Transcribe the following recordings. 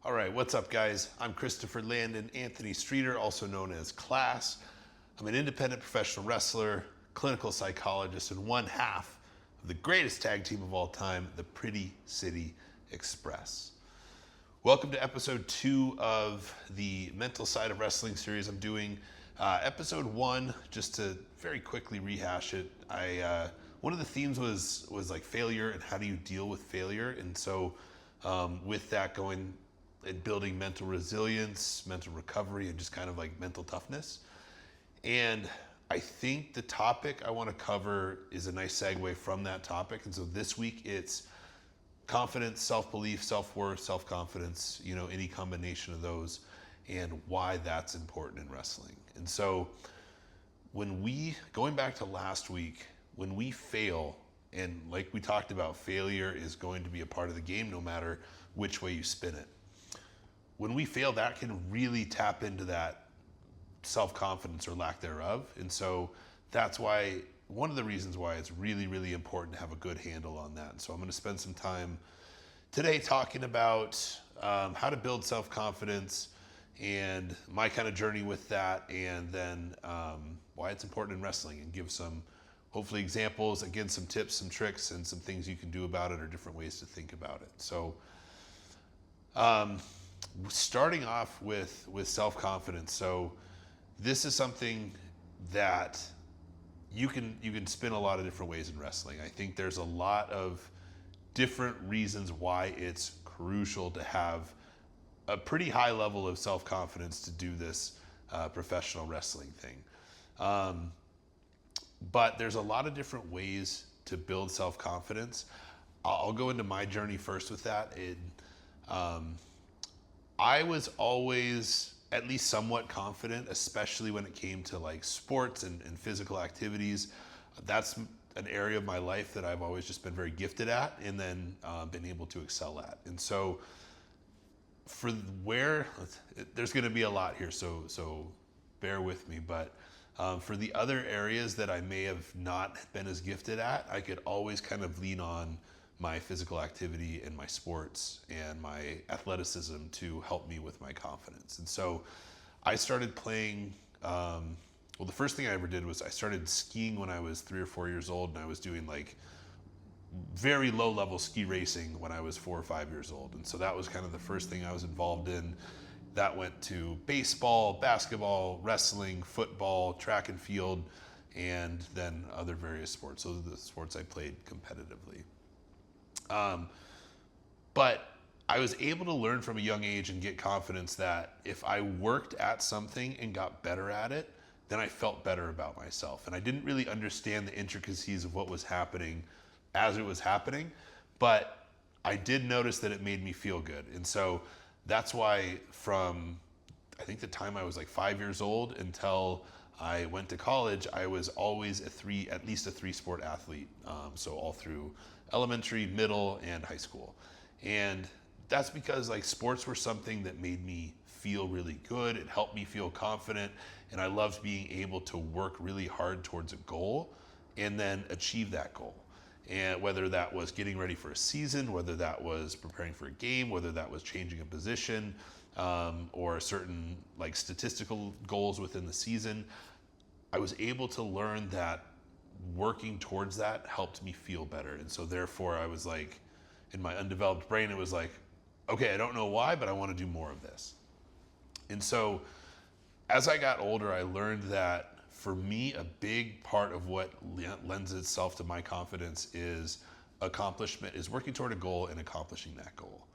All right, what's up, guys? I'm Christopher Landon Anthony Streeter, also known as Class. I'm an independent professional wrestler, clinical psychologist, and one half of the greatest tag team of all time, the Pretty City Express. Welcome to episode 2 of the Mental Side of Wrestling series. I'm doing episode 1, just to very quickly rehash it. One of the themes was like failure and how do you deal with failure, and so with that going and building mental resilience, mental recovery, and just kind of like mental toughness. And I think the topic I want to cover is a nice segue from that topic. And so this week it's confidence, self-belief, self-worth, self-confidence, any combination of those, and why that's important in wrestling. And so going back to last week, when we fail, and like we talked about, failure is going to be a part of the game no matter which way you spin it. When we fail, that can really tap into that self-confidence or lack thereof. And so that's why, one of the reasons why it's really, really important to have a good handle on that. And so I'm going to spend some time today talking about how to build self-confidence and my kind of journey with that, and then why it's important in wrestling, and give some, hopefully, examples, again, some tips, some tricks, and some things you can do about it, or different ways to think about it. So starting off with self-confidence. So this is something that you can spin a lot of different ways in wrestling. I think there's a lot of different reasons why it's crucial to have a pretty high level of self-confidence to do this professional wrestling thing. But there's a lot of different ways to build self-confidence. I'll go into my journey first with that. I was always at least somewhat confident, especially when it came to like sports and physical activities. That's an area of my life that I've always just been very gifted at, and then been able to excel at. And so there's going to be a lot here, so bear with me. But for the other areas that I may have not been as gifted at, I could always kind of lean on my physical activity and my sports and my athleticism to help me with my confidence. And so I started playing, the first thing I ever did was I started skiing when I was 3 or 4 years old, and I was doing like very low level ski racing when I was 4 or 5 years old. And so that was kind of the first thing I was involved in. That went to baseball, basketball, wrestling, football, track and field, and then other various sports. Those are the sports I played competitively. But I was able to learn from a young age and get confidence that if I worked at something and got better at it, then I felt better about myself. And I didn't really understand the intricacies of what was happening as it was happening, but I did notice that it made me feel good. And so that's why from, I think the time I was like 5 years old until I went to college, I was always at least a 3-sport athlete. So all through elementary, middle, and high school. And that's because like sports were something that made me feel really good. It helped me feel confident, and I loved being able to work really hard towards a goal and then achieve that goal. And whether that was getting ready for a season, whether that was preparing for a game, whether that was changing a position, or certain like statistical goals within the season, I was able to learn that working towards that helped me feel better. And so therefore I was like, in my undeveloped brain, it was like, okay, I don't know why, but I want to do more of this. And so as I got older, I learned that for me, a big part of what lends itself to my confidence is accomplishment, is working toward a goal and accomplishing that goal.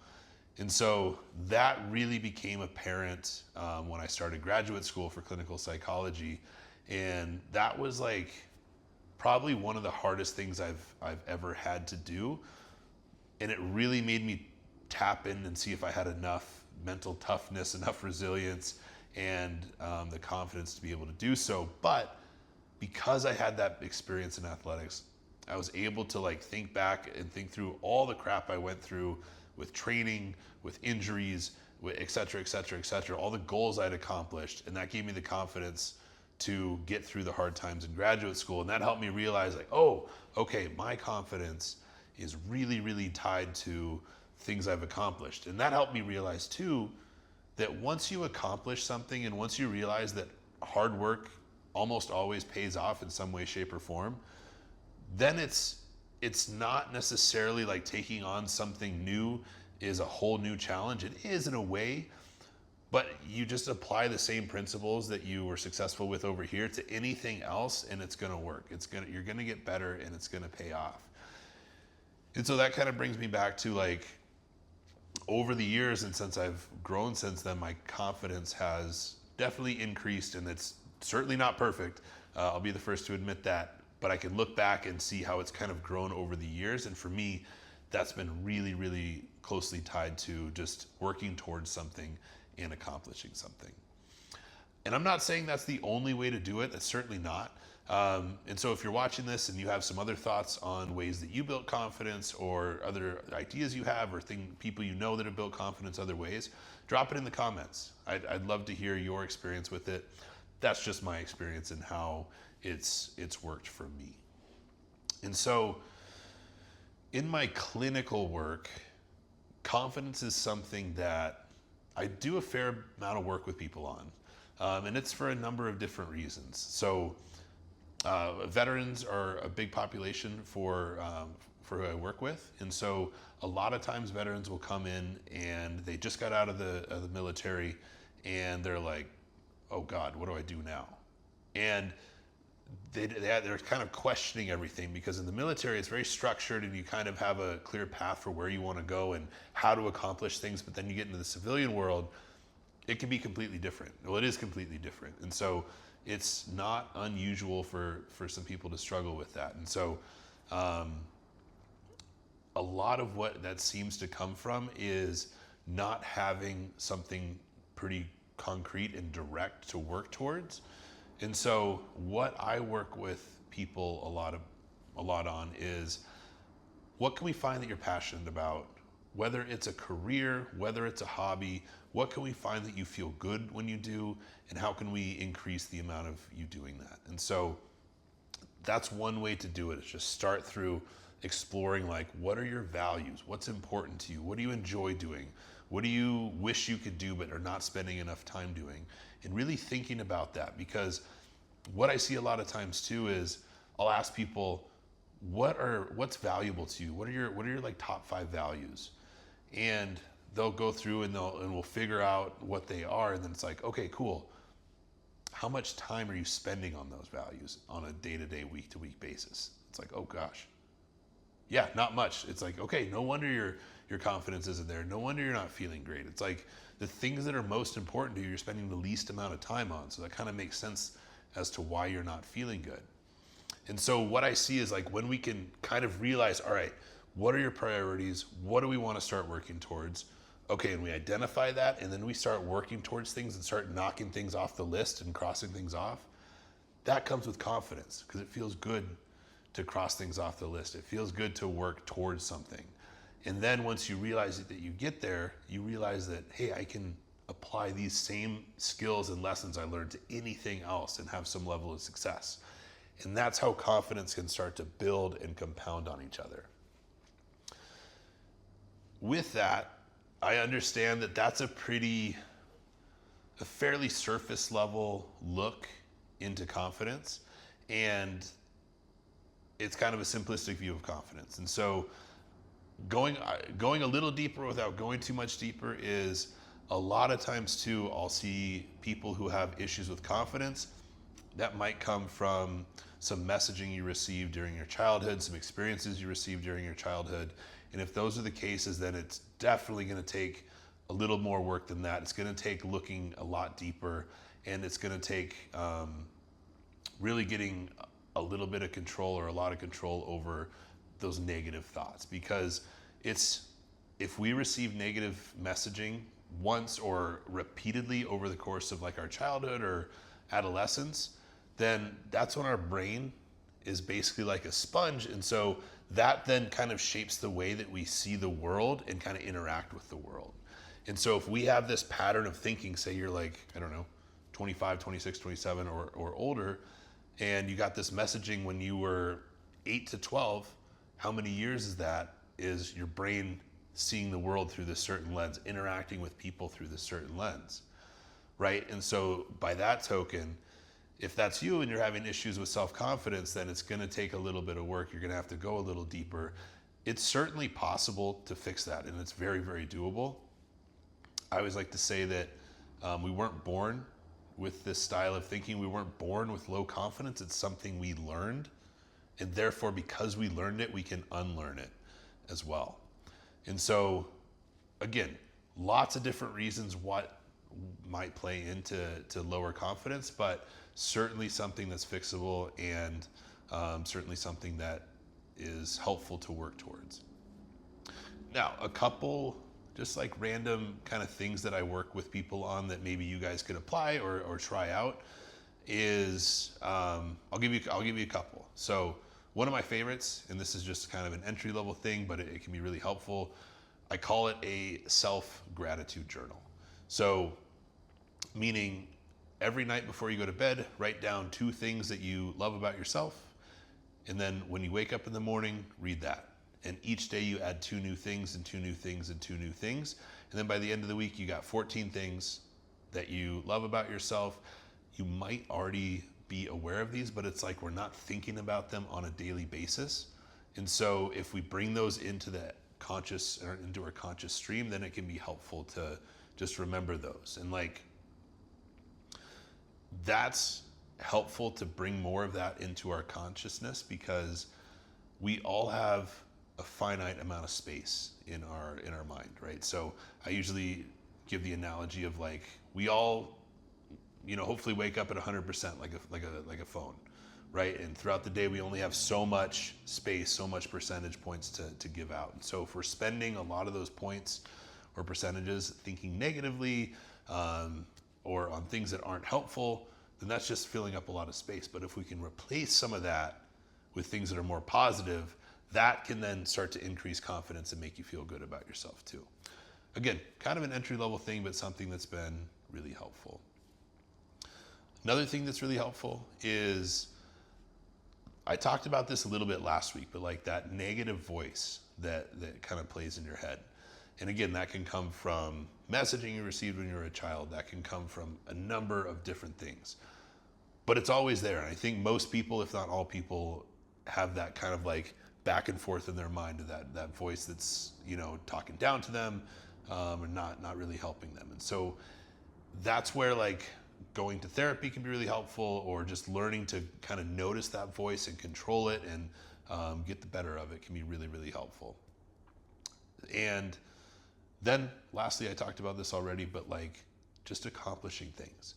And so that really became apparent when I started graduate school for clinical psychology. And that was like probably one of the hardest things I've ever had to do. And it really made me tap in and see if I had enough mental toughness, enough resilience, and the confidence to be able to do so. But because I had that experience in athletics, I was able to like think back and think through all the crap I went through with training, with injuries, et cetera, et cetera, et cetera, all the goals I'd accomplished. And that gave me the confidence to get through the hard times in graduate school. And that helped me realize like, oh, okay, my confidence is really, really tied to things I've accomplished. And that helped me realize too that once you accomplish something and once you realize that hard work almost always pays off in some way, shape, or form, then it's not necessarily like taking on something new is a whole new challenge. It is in a way, but you just apply the same principles that you were successful with over here to anything else, and it's going to work. You're going to get better, and it's going to pay off. And so that kind of brings me back to like over the years, and since I've grown since then, my confidence has definitely increased, and it's certainly not perfect. I'll be the first to admit that, but I can look back and see how it's kind of grown over the years. And for me, that's been really, really closely tied to just working towards something and accomplishing something. And I'm not saying that's the only way to do it. That's certainly not. And so if you're watching this and you have some other thoughts on ways that you built confidence or other ideas you have or people you know that have built confidence other ways, drop it in the comments. I'd love to hear your experience with it. That's just my experience and how it's worked for me. And so in my clinical work, confidence is something that I do a fair amount of work with people on. And it's for a number of different reasons. So veterans are a big population for who I work with. And so a lot of times veterans will come in and they just got out of the military and they're like, oh God, what do I do now? And they're kind of questioning everything because in the military it's very structured and you kind of have a clear path for where you want to go and how to accomplish things. But then you get into the civilian world, it can be completely different. Well, it is completely different. And so it's not unusual for some people to struggle with that. And so a lot of what that seems to come from is not having something pretty concrete and direct to work towards. And so what I work with people a lot on is what can we find that you're passionate about? Whether it's a career, whether it's a hobby, what can we find that you feel good when you do, and how can we increase the amount of you doing that? And so that's one way to do it, is just start through exploring like, what are your values? What's important to you? What do you enjoy doing? What do you wish you could do but are not spending enough time doing? And really thinking about that, because what I see a lot of times too is I'll ask people, what's valuable to you? What are your like top 5 values? And they'll go through and we'll figure out what they are, and then it's like, okay, cool. How much time are you spending on those values on a day-to-day, week-to-week basis? It's like, oh gosh. Yeah, not much. It's like, okay, no wonder your confidence isn't there. No wonder you're not feeling great. It's like the things that are most important to you, you're spending the least amount of time on. So that kind of makes sense as to why you're not feeling good. And so what I see is like when we can kind of realize, all right, what are your priorities? What do we want to start working towards? Okay, and we identify that, and then we start working towards things and start knocking things off the list and crossing things off. That comes with confidence because it feels good to cross things off the list. It feels good to work towards something. And then once you realize that you get there, you realize that, hey, I can apply these same skills and lessons I learned to anything else and have some level of success. And that's how confidence can start to build and compound on each other. With that, I understand that that's a fairly surface level look into confidence, and it's kind of a simplistic view of confidence. And so going a little deeper without going too much deeper is a lot of times too, I'll see people who have issues with confidence that might come from some messaging you received during your childhood, some experiences you received during your childhood. And if those are the cases, then it's definitely going to take a little more work than that. It's going to take looking a lot deeper, and it's going to take really getting a little bit of control or a lot of control over those negative thoughts. Because if we receive negative messaging once or repeatedly over the course of like our childhood or adolescence, then that's when our brain is basically like a sponge. And so that then kind of shapes the way that we see the world and kind of interact with the world. And so if we have this pattern of thinking, say you're like, I don't know, 25, 26, 27 or older, and you got this messaging when you were 8 to 12, how many years is that? Is your brain seeing the world through this certain lens, interacting with people through this certain lens, right? And so by that token, if that's you and you're having issues with self-confidence, then it's going to take a little bit of work. You're going to have to go a little deeper. It's certainly possible to fix that, and it's very, very doable. I always like to say that we weren't born with this style of thinking. We weren't born with low confidence. It's something we learned. And therefore, because we learned it, we can unlearn it as well. And so, again, lots of different reasons what might play into lower confidence, but certainly something that's fixable, and certainly something that is helpful to work towards. Now, a couple just like random kind of things that I work with people on that maybe you guys could apply or try out is I'll give you a couple. So one of my favorites, and this is just kind of an entry level thing, but it can be really helpful. I call it a self-gratitude journal. So meaning every night before you go to bed, write down 2 things that you love about yourself. And then when you wake up in the morning, read that. And each day you add 2 new things and 2 new things and 2 new things. And then by the end of the week, you got 14 things that you love about yourself. You might already be aware of these, but it's like we're not thinking about them on a daily basis. And so if we bring those into the conscious or into our conscious stream, then it can be helpful to just remember those. And like that's helpful to bring more of that into our consciousness, because we all have a finite amount of space in our mind, right? So I usually give the analogy of like we all, hopefully wake up at 100% like a phone, right? And throughout the day we only have so much space, so much percentage points to give out. And so if we're spending a lot of those points or percentages thinking negatively or on things that aren't helpful, then that's just filling up a lot of space. But if we can replace some of that with things that are more positive, that can then start to increase confidence and make you feel good about yourself too. Again, kind of an entry-level thing, but something that's been really helpful. Another thing that's really helpful is, I talked about this a little bit last week, but like that negative voice that kind of plays in your head. And again, that can come from messaging you received when you were a child. That can come from a number of different things. But it's always there. And I think most people, if not all people, have that kind of like back and forth in their mind, of that voice that's talking down to them and not really helping them. And so that's where like going to therapy can be really helpful, or just learning to kind of notice that voice and control it and get the better of it can be really, really helpful. And then lastly, I talked about this already, but like just accomplishing things.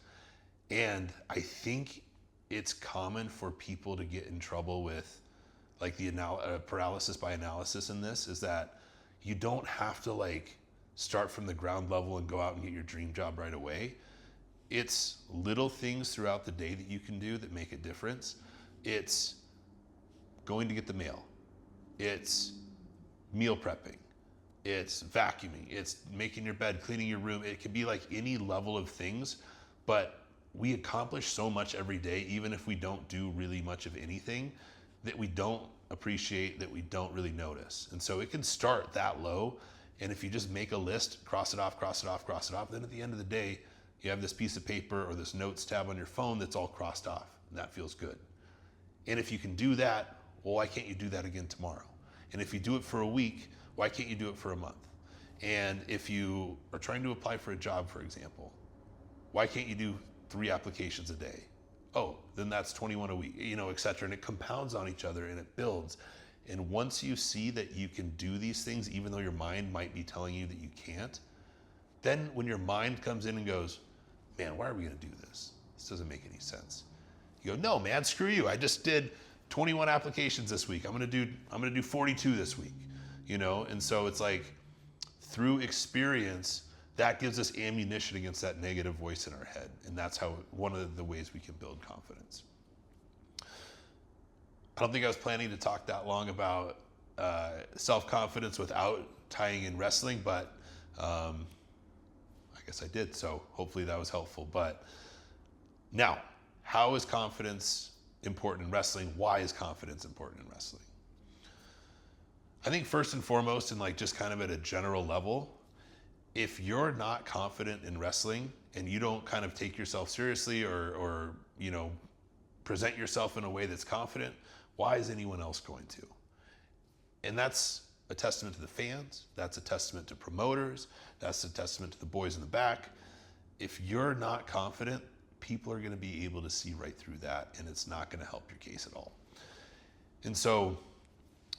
And I think it's common for people to get in trouble with like the paralysis by analysis in this, is that you don't have to like start from the ground level and go out and get your dream job right away. It's little things throughout the day that you can do that make a difference. It's going to get the mail. It's meal prepping. It's vacuuming. It's making your bed, cleaning your room. It can be like any level of things, but we accomplish so much every day, even if we don't do really much of anything, that we don't appreciate, that we don't really notice. And so it can start that low. And if you just make a list, cross it off, cross it off, cross it off, then at the end of the day, you have this piece of paper or this notes tab on your phone that's all crossed off, and that feels good. And if you can do that, well, why can't you do that again tomorrow? And if you do it for a week, why can't you do it for a month? And if you are trying to apply for a job, for example, why can't you do 3 applications a day? Oh, then that's 21 a week, et cetera. And it compounds on each other and it builds. And once you see that you can do these things, even though your mind might be telling you that you can't, then when your mind comes in and goes, man, why are we gonna do this? This doesn't make any sense. You go, no, man, screw you. I just did 21 applications this week. I'm gonna do 42 this week, And so it's like, through experience, that gives us ammunition against that negative voice in our head. And that's one of the ways we can build confidence. I don't think I was planning to talk that long about self-confidence without tying in wrestling, but I guess I did. So hopefully that was helpful. But now, how is confidence important in wrestling? Why is confidence important in wrestling? I think first and foremost, and like just kind of at a general level, if you're not confident in wrestling and you don't kind of take yourself seriously or present yourself in a way that's confident, why is anyone else going to? And that's a testament to the fans. That's a testament to promoters. That's a testament to the boys in the back. If you're not confident, people are going to be able to see right through that, and it's not going to help your case at all. And so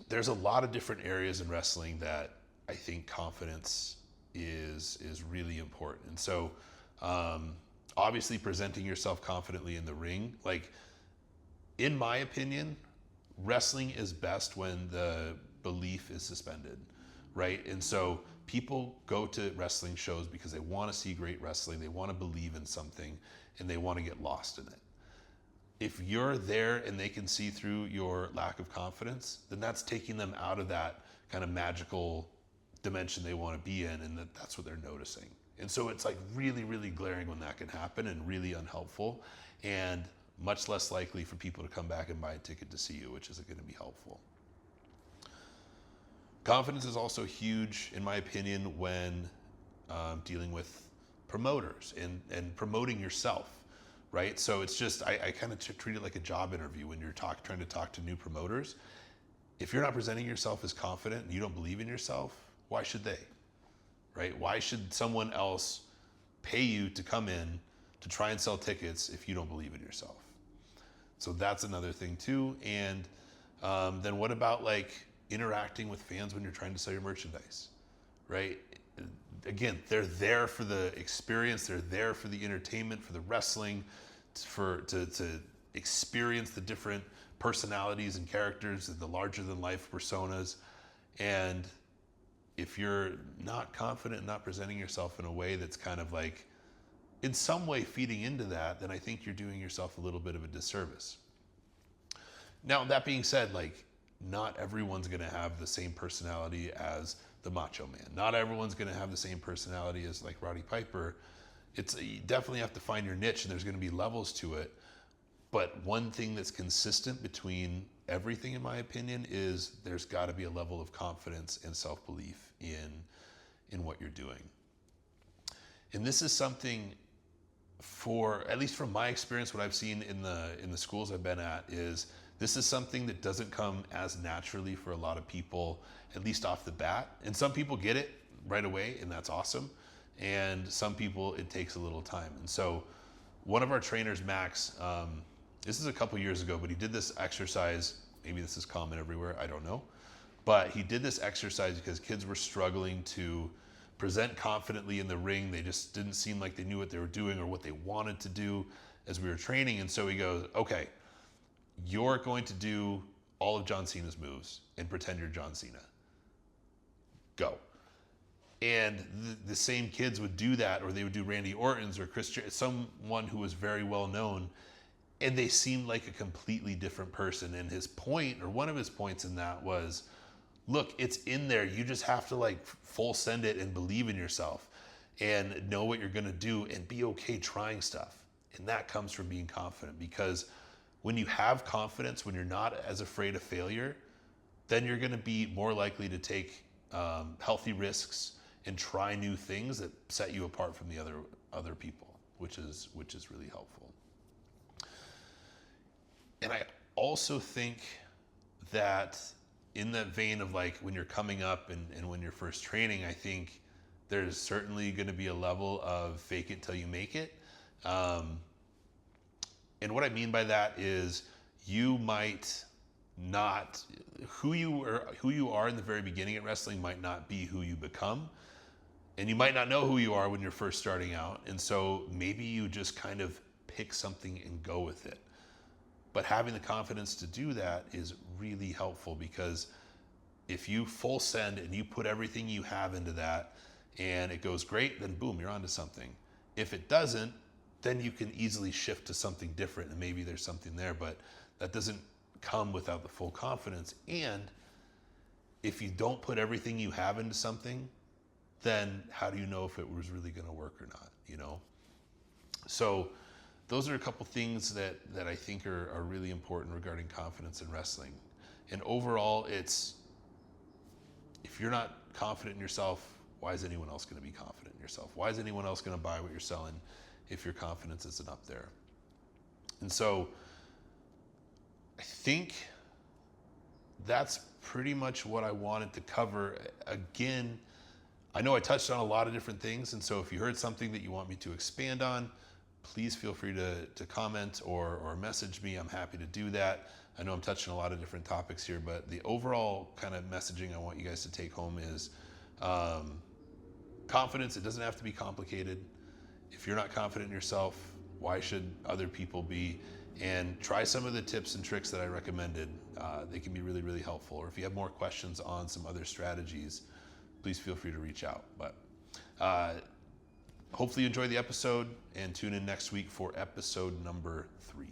there's a lot of different areas in wrestling that I think confidence is really important. And so obviously presenting yourself confidently in the ring, like in my opinion, wrestling is best when the belief is suspended, right? And so people go to wrestling shows because they want to see great wrestling, they want to believe in something, and they want to get lost in it. If you're there and they can see through your lack of confidence, then that's taking them out of that kind of magical dimension they want to be in, and that's what they're noticing. And so it's like really, really glaring when that can happen and really unhelpful, and much less likely for people to come back and buy a ticket to see you, which isn't going to be helpful. Confidence is also huge, in my opinion, when dealing with promoters and promoting yourself, right? So it's just, I kind of treat it like a job interview when you're trying to talk to new promoters. If you're not presenting yourself as confident and you don't believe in yourself, why should they, right? Why should someone else pay you to come in to try and sell tickets if you don't believe in yourself? So that's another thing too. And then what about like interacting with fans when you're trying to sell your merchandise, right? Again, they're there for the experience, they're there for the entertainment, for the wrestling, to experience the different personalities and characters, the larger than life personas. And if you're not confident, not presenting yourself in a way that's kind of like in some way feeding into that, then I think you're doing yourself a little bit of a disservice. Now, that being said, like not everyone's going to have the same personality as the Macho Man. Not everyone's going to have the same personality as like Roddy Piper. You definitely have to find your niche, and there's going to be levels to it. But one thing that's consistent between everything, in my opinion, is there's got to be a level of confidence and self-belief in what you're doing. And this is something, for at least from my experience, what I've seen in the schools I've been at, is this is something that doesn't come as naturally for a lot of people, at least off the bat. And some people get it right away, and that's awesome. And some people, it takes a little time. And so one of our trainers, Max, this is a couple years ago, but he did this exercise. Maybe this is common everywhere, I don't know. But he did this exercise because kids were struggling to present confidently in the ring. They just didn't seem like they knew what they were doing or what they wanted to do as we were training. And so he goes, okay, you're going to do all of John Cena's moves and pretend you're John Cena. Go. And the same kids would do that, or they would do Randy Orton's or someone who was very well known, and they seemed like a completely different person. And his point, or one of his points in that was, look, it's in there. You just have to like full send it and believe in yourself and know what you're going to do and be okay trying stuff. And that comes from being confident, because when you have confidence, when you're not as afraid of failure, then you're going to be more likely to take healthy risks and try new things that set you apart from the other people, which is really helpful. And I also think that in that vein of like when you're coming up and when you're first training, I think there's certainly going to be a level of fake it till you make it. And what I mean by that is you might not, who you are in the very beginning at wrestling might not be who you become. And you might not know who you are when you're first starting out. And so maybe you just kind of pick something and go with it. But having the confidence to do that is really helpful, because if you full send and you put everything you have into that and it goes great, then boom, you're onto something. If it doesn't, then you can easily shift to something different, and maybe there's something there, but that doesn't come without the full confidence. And if you don't put everything you have into something, then how do you know if it was really going to work or not, you know? So those are a couple things that I think are really important regarding confidence in wrestling. And overall, it's if you're not confident in yourself, why is anyone else going to be confident in yourself? Why is anyone else going to buy what you're selling if your confidence isn't up there? And so I think that's pretty much what I wanted to cover. Again, I know I touched on a lot of different things, and so if you heard something that you want me to expand on, please feel free to comment or message me. I'm happy to do that. I know I'm touching a lot of different topics here, but the overall kind of messaging I want you guys to take home is confidence. It doesn't have to be complicated. If you're not confident in yourself, why should other people be? And try some of the tips and tricks that I recommended. They can be really, really helpful. Or if you have more questions on some other strategies, please feel free to reach out. But hopefully you enjoyed the episode, and tune in next week for episode number 3.